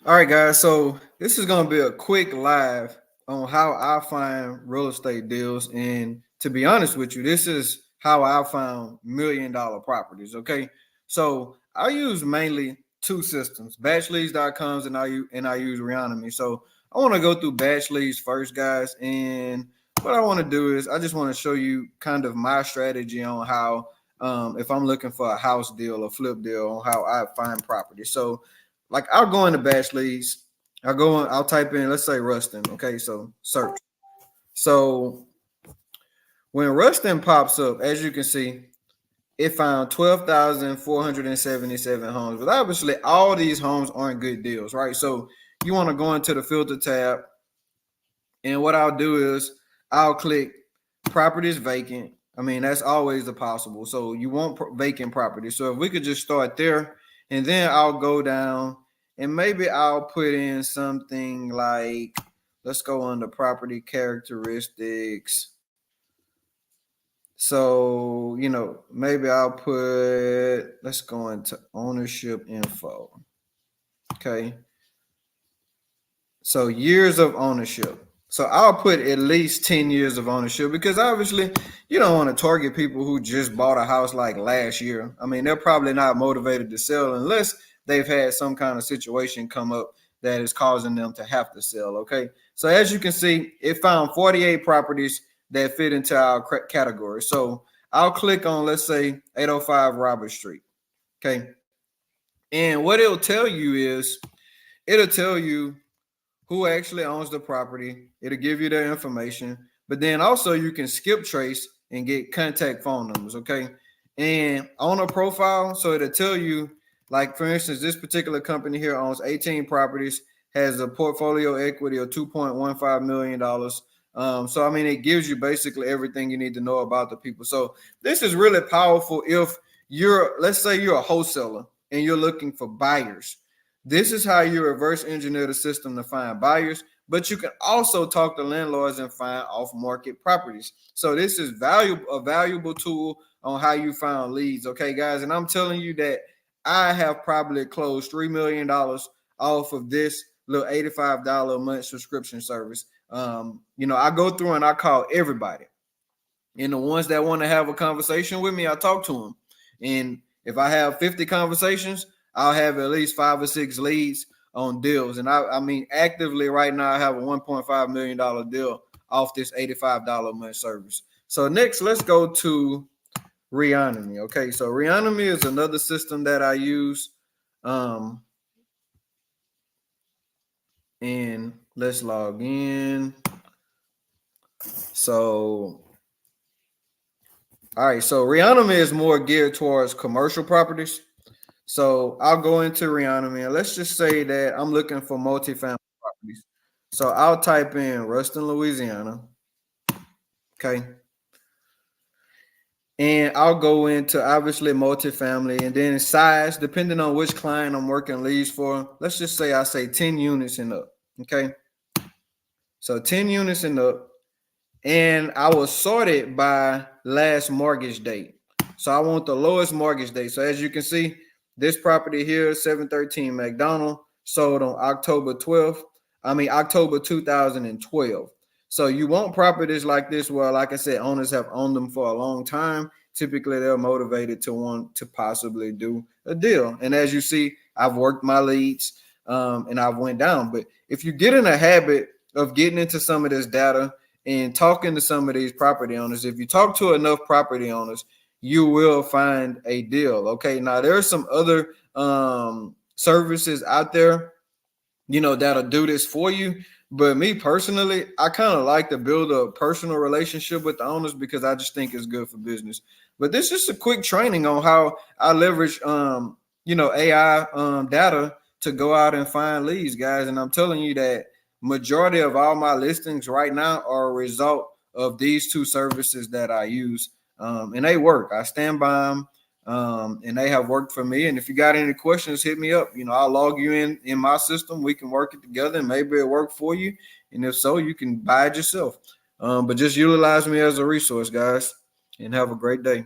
All right, guys. So this is gonna be a quick live on how I find real estate deals. And to be honest with you, this is how I found $1 million properties. Okay. So I use mainly two systems, batchleads.coms and I use Reonomy. So I want to go through batch leads first, guys. And what I want to do is I just want to show you kind of my strategy on how if I'm looking for a house deal or flip deal on how I find property. So like I'll go into batch leads. I'll type in, let's say Ruston. Okay, so search. So when Ruston pops up, as you can see, it found 12,477 homes. But obviously, all these homes aren't good deals, right? So you want to go into the filter tab, and what I'll do is I'll click properties vacant. I mean, that's always the possible. So you want vacant property. So if we could just start there, and then I'll go down and maybe I'll put in something like, let's go under property characteristics. So, maybe I'll put, let's go into ownership info. Okay. So years of ownership. So I'll put at least 10 years of ownership because obviously you don't want to target people who just bought a house like last year. I mean, they're probably not motivated to sell unless they've had some kind of situation come up that is causing them to have to sell. Okay. So as you can see, it found 48 properties that fit into our category. So I'll click on, let's say, 805 Robert Street. Okay. And what it'll tell you who actually owns the property. It'll give you their information, but then also you can skip trace and get contact phone numbers. Okay. And on a profile, so it'll tell you, like, for instance, this particular company here owns 18 properties, has a portfolio equity of $2.15 million. So, I mean, it gives you basically everything you need to know about the people. So this is really powerful if let's say you're a wholesaler and you're looking for buyers. This is how you reverse engineer the system to find buyers, but you can also talk to landlords and find off-market properties. So this is a valuable tool on how you find leads. Okay, guys, and I'm telling you that I have probably closed $3 million off of this little $85 a month subscription service. I go through and I call everybody. And the ones that want to have a conversation with me, I talk to them. And if I have 50 conversations, I'll have at least 5 or 6 leads on deals. And I mean, actively right now, I have a $1.5 million deal off this $85 a month service. So next, let's go to Reonomy. Okay, so Reonomy is another system that I use. And let's log in. So, all right, so Reonomy is more geared towards commercial properties. So I'll go into Reonomy and let's just say that I'm looking for multifamily properties. So I'll type in Ruston, Louisiana. Okay. And I'll go into obviously multifamily and then size, depending on which client I'm working leads for. Let's just say I say 10 units and up. Okay. So 10 units and up. And I will sort it by last mortgage date. So I want the lowest mortgage date. So as you can see, this property here, 713 McDonald, sold on October 2012. So you want properties like this where, like I said, owners have owned them for a long time. Typically, they're motivated to want to possibly do a deal. And as you see, I've worked my leads and I've went down. But if you get in a habit of getting into some of this data and talking to some of these property owners, if you talk to enough property owners, you will find a deal. Okay. Now there are some other services out there, that'll do this for you. But me personally, I kind of like to build a personal relationship with the owners because I just think it's good for business. But this is a quick training on how I leverage, AI data to go out and find leads, guys. And I'm telling you that majority of all my listings right now are a result of these two services that I use. And they work. I stand by them, and they have worked for me. And if you got any questions, hit me up. I'll log you in my system. We can work it together, and maybe it'll work for you. And if so, you can buy it yourself. But just utilize me as a resource, guys, and have a great day.